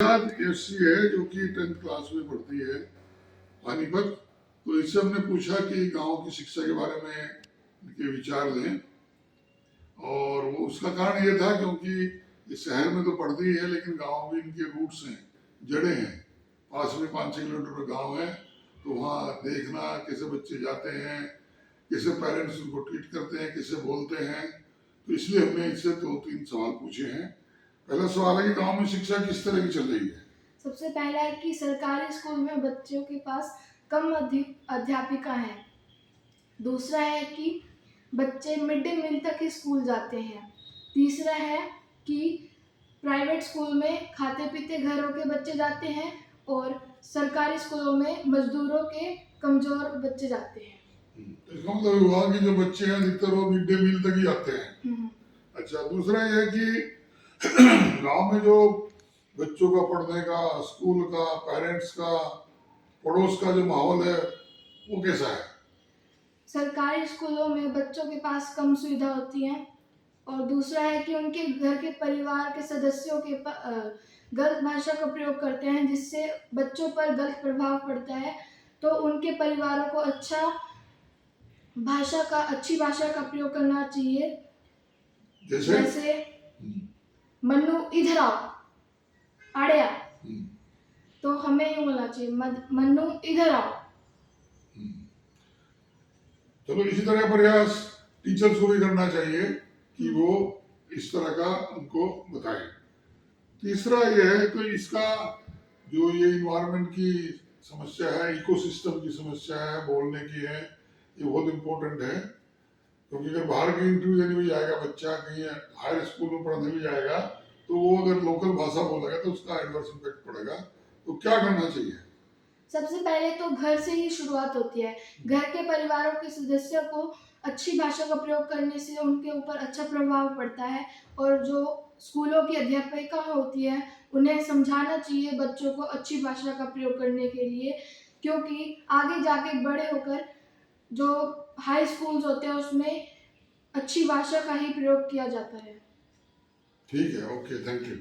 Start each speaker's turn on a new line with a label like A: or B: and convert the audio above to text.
A: ऐसी है जो कि 10th क्लास में पढ़ती है, पानीपत। तो इससे हमने पूछा कि गांव की शिक्षा के बारे में इनके विचार लें, और वो उसका कारण ये था क्योंकि इस शहर में तो पढ़ती है लेकिन गांव में इनके रूट्स हैं, जड़ें हैं। पास में 5-6 किलोमीटर का गाँव है, तो वहाँ देखना कैसे बच्चे जाते हैं, कैसे पेरेंट्स उनको ट्रीट करते हैं, कैसे बोलते हैं। तो इसलिए हमने इससे 2-3 सवाल पूछे हैं। पहला सवाल है कि गांव में शिक्षा किस तरह की चल रही है।
B: सबसे पहला है कि सरकारी स्कूल में बच्चों के पास कम अध्यापिका हैं। दूसरा है कि बच्चे मिड डे मील तक ही स्कूल जाते हैं। तीसरा है कि प्राइवेट स्कूल में खाते पीते घरों के बच्चे जाते हैं और सरकारी स्कूलों में मजदूरों के कमजोर बच्चे जाते हैं।
A: इसका मतलब हुआ कि जो बच्चे हैं अधिकतर वो मिड डे मील तक ही आते हैं। अच्छा, दूसरा ये है कि गांव में जो बच्चों का पढ़ने का, स्कूल का, पेरेंट्स का, पड़ोस का जो माहौल है वो कैसा है।
B: सरकारी स्कूलों में बच्चों के पास कम सुविधा होती है, और दूसरा है कि उनके घर के परिवार के सदस्यों के गलत भाषा का प्रयोग करते हैं, जिससे बच्चों पर गलत प्रभाव पड़ता है। तो उनके परिवारों को अच्छी भाषा का प्रयोग करना चाहिए। जैसे मन्नू इधर आओ, आड़े आ। तो हमें ये बोलना चाहिए, मन्नू इधर आओ।
A: चलो, इसी तरह का प्रयास टीचर्स को भी करना चाहिए कि वो इस तरह का उनको बताएं। तीसरा ये है तो इसका जो ये इन्वायरमेंट की समस्या है, इकोसिस्टम की समस्या है, बोलने की है, ये बहुत इम्पोर्टेंट है। क्योंकि अगर बाहर की इंटरव्यू देने भी जाएगा बच्चा, कहीं हायर स्कूल में पढ़ने भी जाएगा, तो वो अगर लोकल भाषा बोलेगा तो उसका एडवर्स इम्पैक्ट पड़ेगा। तो क्या करना चाहिए।
B: सबसे पहले तो घर से ही शुरुआत होती है। घर के परिवारों के सदस्यों को अच्छी भाषा का प्रयोग करने से उनके ऊपर अच्छा प्रभाव पड़ता है, और जो स्कूलों की अध्यापिका होती है उन्हें समझाना चाहिए बच्चों को अच्छी भाषा का प्रयोग करने के लिए, क्योंकि आगे जाके बड़े होकर जो हाई स्कूल्स होते हैं उसमें अच्छी भाषा का ही प्रयोग किया जाता है।
A: ठीक है, ओके, थैंक यू।